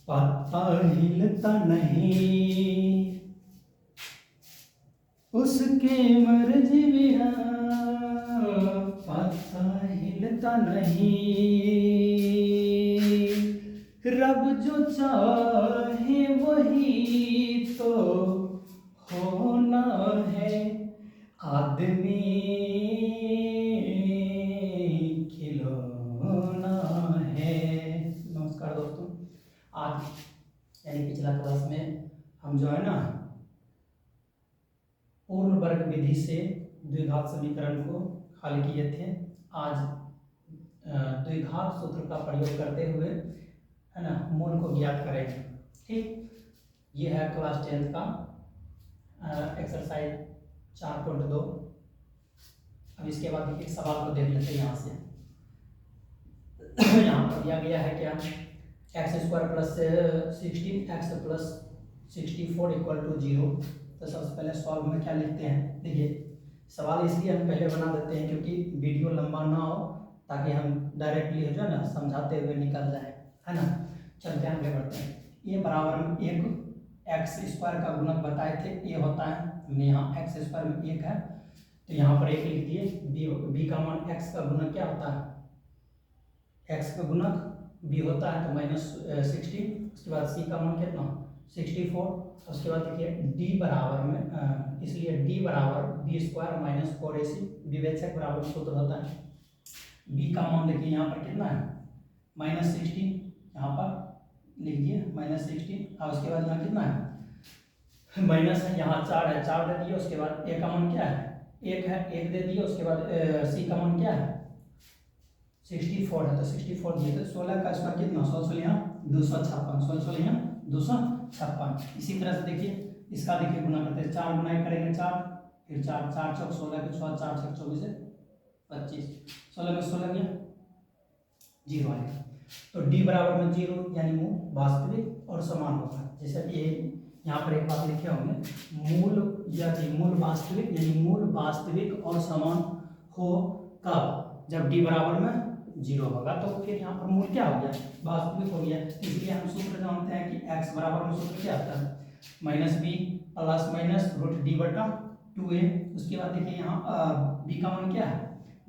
पत्ता हिलता नहीं उसके मर्जी बिना, पत्ता हिलता नहीं, रब जो चाहे वही तो होना है, आदमी खिलौना है। नमस्कार दोस्तों, आज यानी पिछला क्लास में हम जो है ना पूर्ण वर्ग विधि से द्विघात समीकरण को हल किए थे। आज द्विघात सूत्र का प्रयोग करते हुए है ना मूल को ज्ञात करेंगे। ठीक, ये है क्लास 10 का एक्सरसाइज 4.2। अब इसके बाद एक सवाल को देख लेते हैं यहाँ से। यहाँ पर दिया गया है क्या, x square plus 16 x plus 64 equal to 0। तो सबसे पहले सॉल्व में क्या लिखते हैं, देखिए सवाल इसलिए हम पहले बना देते हैं क्योंकि वीडियो लंबा ना हो, ताकि हम डायरेक्टली जो है ना समझाते हुए निकल जाए, है ना। चलते हैं आगे बढ़ते हैं। ये बराबर एक एक्स स्क्वायर का गुणक बताए थे, ये होता है, हमने यहाँ एक्स स्क्वायर में एक है तो यहाँ पर एक लिख दिए। बी का मान एक्स का गुणक क्या होता है, एक्स का गुणक बी होता है तो -16। उसके बाद सी का मान कितना 64। उसके बाद देखिए डी बराबर में इसलिए डी बराबर बी स्क्वायर माइनस 4ac विवेचक बराबर सूत्र होता है। बी का मान देखिए यहाँ पर कितना है -16, यहाँ पर लिख दिए -16। और उसके बाद यहाँ कितना है माइनस है, यहाँ 4 है, 4 दे दिए। उसके बाद ए का मान क्या है, एक है, एक दे दिए। उसके बाद सी का मान क्या है 64 है तो 64 दिए। तो 16 का स्क्वायर कितना 16 यहाँ 256, 16 यहाँ 256। इसी तरह से देखिए इसका देखिए गुना करते हैं, 4 गुना करेंगे 4, फिर 4 4 चौक 16 के 6 4 6 24 25, 16 में 16 गया 0 आएगा। तो डी बराबर में 0 यानी मूल वास्तविक और समान होगा। जैसे कि यहाँ पर एक बात लिखे होंगे, मूल यदि मूल वास्तविक यानी मूल वास्तविक और समान हो कब, जब डी बराबर में 0 होगा। तो फिर यहाँ पर मूल क्या हो गया, वास्तविक हो गया। इसलिए हम सूत्र जानते हैं कि x बराबर में सूत्र क्या आता है -b plus minus root d बटा 2a। उसके बाद देखिए यहाँ b का मान क्या है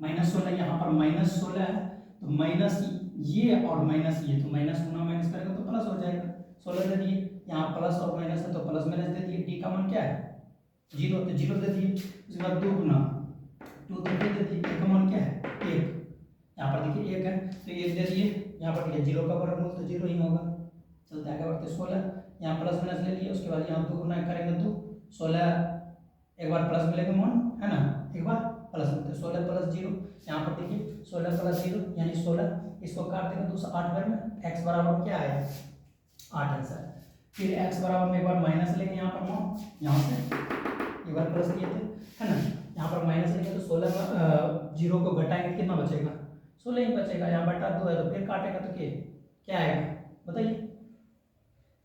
-16, यहाँ पर -16 है तो माइनस ये और माइनस ये, तो माइनस गुना माइनस करेगा तो प्लस हो जाएगा। 16 दे दिए, यहाँ प्लस और माइनस है तो प्लस माइनस दे दिए। डी का मान क्या है 0 तो 0 दे दिए। उसके बाद 2 गुना 2 दे दिए। ए का मान क्या है 1, यहाँ पर देखिए 1 है तो 1 दे दिए। यहाँ पर देखिए 0 का वर्गमूल तो 0 ही होगा। चलते आगे बढ़ते 16, यहाँ प्लस माइनस ले लिए। उसके बाद यहाँ 2 गुना करेंगे तो 16, एक बार प्लस मिलेगा मान है ना, एक बार प्लस मिलते 16 प्लस 0। यहाँ पर देखिए 16 प्लस 0 यानी 16, इसको काट देंगे तो 8 बार में x बराबर क्या आएगा 8 आंसर। फिर x बराबर में एक बार माइनस लेंगे, यहाँ पर मान यहाँ से एक बार प्लस किए थे है ना, यहाँ पर माइनस लेंगे तो 16 में 0 को घटाएंगे कितना बचेगा 16 ही बचेगा। यहाँ बटा 2 है तो फिर काटेगा तो क्या आएगा बताइए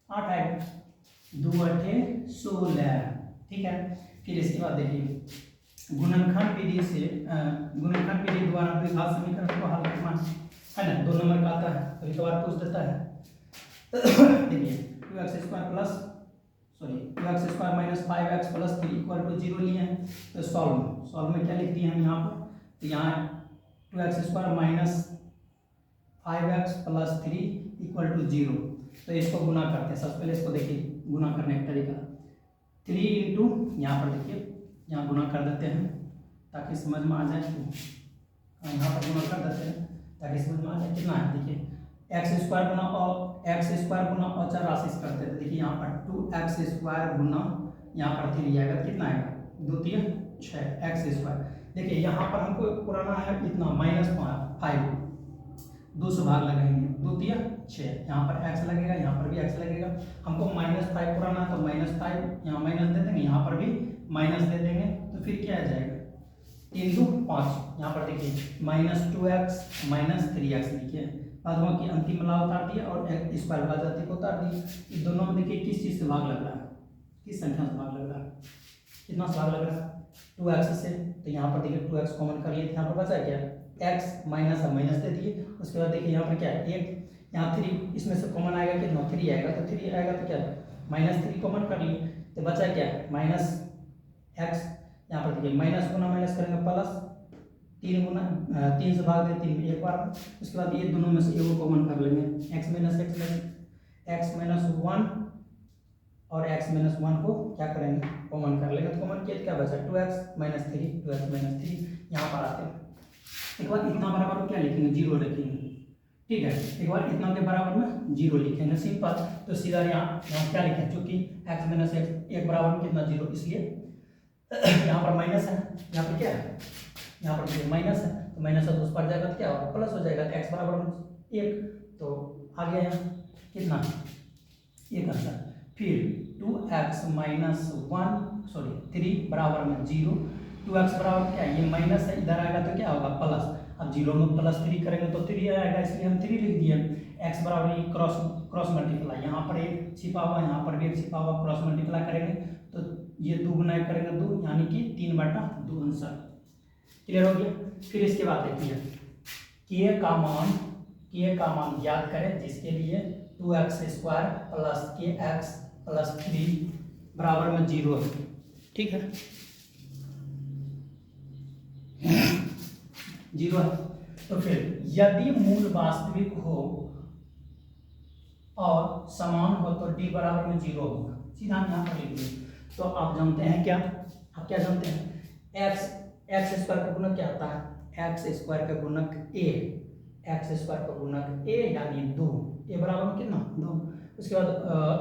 8 आएगा, 2 8 16। ठीक है। फिर इसके बाद देखिए गुणनखंड विधि से गुणनखंड विधि द्वारा द्विघात समीकरण को हल करना है ना, 2 नंबर का आता है कभी कभार पूछ देता है। देखिए 2x square plus 2x square minus 5x plus 3 equal to 0 लिए हैं। तो सॉल्व में क्या लिख दिए हम यहाँ पर, तो यहाँ 2x square minus 5x plus 3 equal to 0। तो इसको गुना करते हैं। सबसे पहले इसको देखिए गुना करने का तरीका 3 इंटू यहाँ पर देखिए यहाँ गुना कर देते हैं ताकि समझ में आ जाए। यहाँ पर गुना कर देते हैं ताकि समझ में आ जाए कितना है। देखिए एक्स स्क्वायर गुना अचर राशि से करते हैं। देखिए यहाँ पर 2x स्क्वायर गुना यहाँ पर 3 आएगा, कितना आएगा 2 3 6 एक्स स्क्वायर। देखिए यहाँ पर हमको पुराना है इतना -5, 2 से भाग लगाएंगे 2 3 6, यहाँ पर x लगेगा, यहाँ पर भी x लगेगा। हमको -5 पुराना है तो -5 यहाँ माइनस दे देंगे, यहाँ पर भी माइनस दे देंगे। तो फिर क्या आ जाएगा 3 2 5, यहाँ पर देखिए -2x -3x लिखिए, बाद की अंतिम ला उतार दिया और स्क्वायर वाला जाति को उतार दिया। इस दोनों में देखिए किस चीज़ से भाग लग रहा है, किस संख्या से भाग लग रहा है, कितना से भाग लग रहा है 2x से। तो यहाँ पर देखिए 2x कॉमन कर लिए, यहाँ पर बचा क्या x माइनस दे दिए। उसके बाद देखिए यहाँ पर क्या है 1, यहाँ 3 इसमें से कॉमन आएगा कितना 3 आएगा, तो 3 आएगा तो क्या -3 कॉमन कर लिए, तो बचा क्या -x। यहाँ पर देखिए माइनस गुना माइनस करेंगे प्लस, 3 गुना 3 से भाग दे 3 में एक बार, उसके बाद ये दोनों में से एक को कॉमन कर लेंगे, x माइनस 1 और x माइनस 1 को क्या करेंगे कॉमन कर लेंगे, तो कॉमन किया क्या बचा 2x माइनस 3 यहाँ पर आते हैं। एक बार इतना बराबर क्या लिखेंगे 0 लिखेंगे, ठीक है। एक बार इतना के बराबर में 0 लिखेंगे सिंपल, तो सीधा यहाँ क्या लिखें, चूंकि x माइनस एक बराबर में कितना 0, इसलिए यहाँ पर माइनस है, यहाँ पर क्या है, यहाँ पर माइनस है, तो माइनस है तो उस पर जाएगा तो क्या होगा प्लस हो जाएगा, तो x बराबर में 1, तो आ गया यहाँ कितना एक आंसर। फिर 2x माइनस 3 बराबर में 0, 2x बराबर क्या ये माइनस है, इधर आएगा तो क्या होगा प्लस, अब 0 में +3 करेंगे तो 3 आएगा, इसलिए हम 3 लिख दिए। x बराबर ये क्रॉस मल्टीप्लाई, यहाँ पर एक छिपा हुआ यहाँ पर भी एक छिपा हुआ, क्रॉस मल्टीप्लाई करेंगे तो ये 2 गुना करेंगे 2, यानी कि 3/2 आंसर। क्लियर हो गया। फिर इसके बाद देखिए k का मान याद करें, जिसके लिए 2x² प्लस kx प्लस 3 बराबर में 0 है, ठीक है 0 है। तो फिर यदि मूल वास्तविक हो और समान हो तो d बराबर में 0 होगा, सीधा हम यहाँ पर लिख दिए। तो आप जानते हैं क्या, आप क्या जानते हैं, x² का गुणक क्या होता है, x² का गुणक a, x² का गुणक a यानी 2, a बराबर में कितना 2। उसके बाद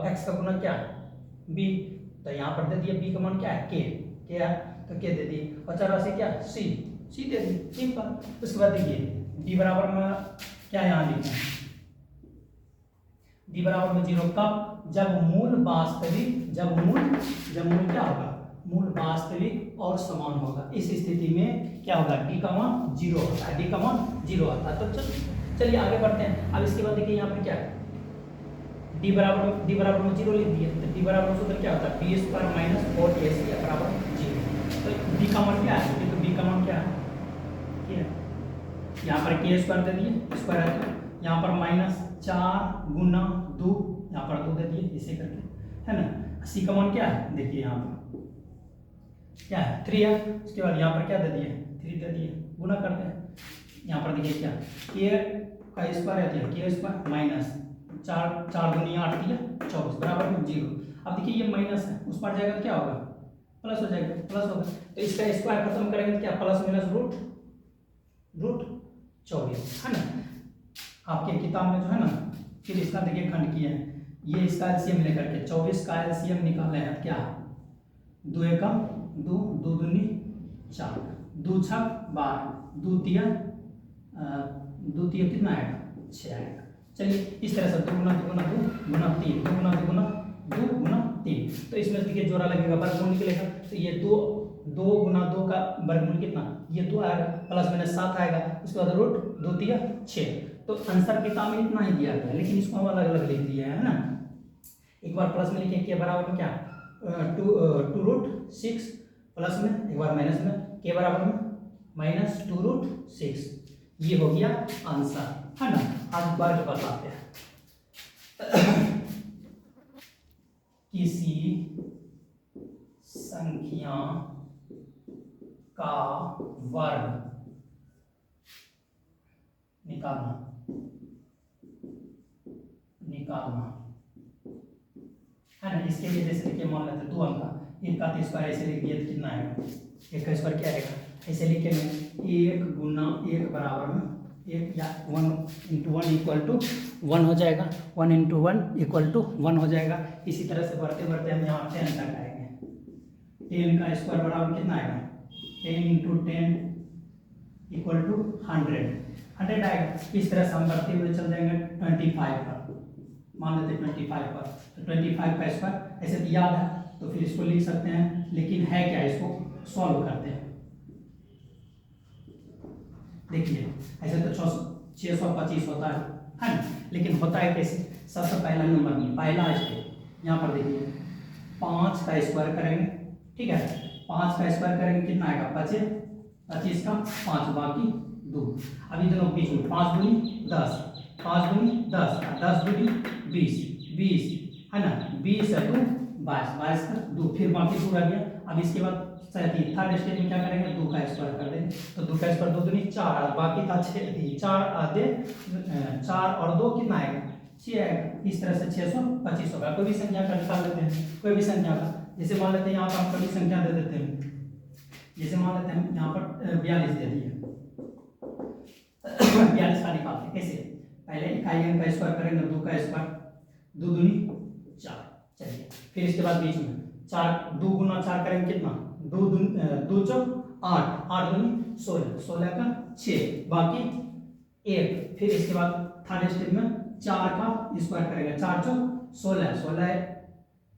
x का गुणक क्या b, तो यहाँ पर दे दिए b का मान क्या है k है, तो k दे दिए, और चर राशि क्या c दे दी, सिंपल। उसके बाद देखिए d बराबर में क्या यहाँ लिखना है, d बराबर में 0 कब, जब मूल क्या होगा, मूल वास्तविक और समान होगा, इस स्थिति में क्या होगा d का मान 0 होता है, d का मान 0 होता है। तो चलिए आगे बढ़ते हैं। अब इसके बाद देखिए यहाँ पर क्या है, d बराबर में 0 लिख दिए, तो d बराबर में सूत्र क्या होता है b² माइनस 4ac बराबर 0। तो d का मान क्या है, तो d का मान क्या है, यहाँ पर k² दे दिए स्क्वायर है, यहाँ पर -4 गुना 2, यहाँ पर 2 दे दिए इसे करके, है ना। c का मान क्या है देखिए यहाँ पर क्या है 3 है, उसके बाद यहाँ पर क्या दे दिए 3 दे दिए, गुना करते हैं। यहाँ पर देखिए क्या k का स्क्वायर है, k² माइनस 4 दूनी 8 दिया 24 बराबर में 0। अब देखिए ये माइनस है, उस पर जाएगा क्या होगा प्लस हो जाएगा, प्लस होगा, तो इसका स्क्वायर खत्म करेंगे तो क्या प्लस माइनस रूट 24, है ना। आपके किताब में जो है ना, फिर इसका देखिए खंड किए हैं, ये इसका एलसीएम लेकर के 24 का एलसीएम निकाले हैं, क्या 2 एकम 2, 2 दूनी 4, 2 छक 12, 2 तिया कितना आएगा 6 आएगा। चलिए इस तरह से 2 गुना 2 गुना 2 गुना 3, 2 गुना 2 गुना 2 गुना 3, तो इसमें देखिए जोड़ा लगेगा, वर्गमूल निकलेगा, तो ये 2 गुना 2 का वर्गमूल कितना, ये 2 आएगा, प्लस माइनस 7 आएगा, उसके बाद रूट 2 तिया 6। तो आंसर किताब में इतना ही दिया गया, लेकिन इसको हम अलग अलग लिख दिए है ना। एक बार प्लस में लिखें के बराबर में क्या 2 रूट 6, प्लस में एक बार माइनस में के बराबर में -2 रूट 6, ये हो गया आंसर, है ना। आज बार जो बताते हैं किसी संख्या का वर्ग निकालना है ना। इसके लिए जैसे देखिए मान लेते 2 अंक का, 1 का स्क्वायर ऐसे लिख दिए तो कितना आएगा, 1 का स्क्वायर क्या आएगा, ऐसे लिखेंगे 1 गुना 1 बराबर में 1 या 1 इंटू 1 इक्वल टू 1 हो जाएगा, 1 इंटू 1 इक्वल टू 1 हो जाएगा। इसी तरह से बढ़ते बढ़ते हम यहाँ 10 तक आएंगे, 10 का स्क्वायर बराबर कितना आएगा 10 इंटू 10 इक्वल टू 100 आएगा। इस तरह से हम बढ़ते हुए चल जाएंगे 25 पर, मान लेते 25 पर, तो 25 का स्क्वायर ऐसे तो याद है तो फिर इसको लिख सकते हैं, लेकिन है क्या, इसको सॉल्व करते हैं। देखिए ऐसे तो 625 होता है ना, लेकिन होता है कैसे, सबसे पहला नंबर में पहला स्टेप यहाँ पर देखिए 5 का स्क्वायर करेंगे, ठीक है, 5 का स्क्वायर करेंगे कितना आएगा 25 का 5 बाकी 2, अभी दोनों बीच में 5 दूनी 10, 5 दूनी 10, 10 दूनी 20, 20 है ना, 20 है 2 22, 22 का 2, फिर बाकी 2 रह गया। अब इसके बाद थर्ड स्टेप में क्या करेंगे, 2 का स्क्वायर कर देंगे, तो 2 का स्क्वायर 2 दूनी 4, बाकी था 6, 4 आधे 4 और 2 कितना आएगा 6 आएगा। इस तरह से 625 होगा। कोई भी संख्या का निकाल लेते हैं, कोई भी संख्या का, जैसे मान लेते हैं यहाँ पर हम कोई संख्या दे देते हैं, जैसे मान लेते हैं यहाँ पर 42 दे दिए, 42 का निकालते हैं कैसे, पहले इकाई का स्क्वायर करेंगे, 2 का स्क्वायर 2 दूनी 4, चलिए फिर इसके बाद बीच में 4, 2 गुना 4 करेंगे कितना, 2 चौक 8, 8 दूनी 16, 16 का 6, बाकी 1, फिर इसके बाद थर्ड स्टेप में 4 का स्क्वायर करेंगे, 4 चौक 16, 16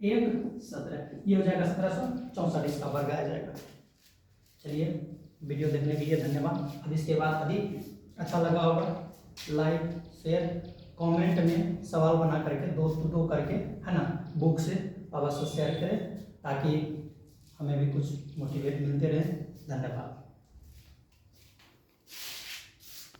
1 17, ये हो जाएगा 1764, इसका वर्ग आ जाएगा। चलिए वीडियो देखने के लिए धन्यवाद। अब इसके बाद यदि अच्छा लगा होगा लाइक शेयर कमेंट में सवाल बना करके दो करके है ना बुक से अवश्य शेयर करें, ताकि हमें भी कुछ मोटिवेट मिलते रहे। धन्यवाद।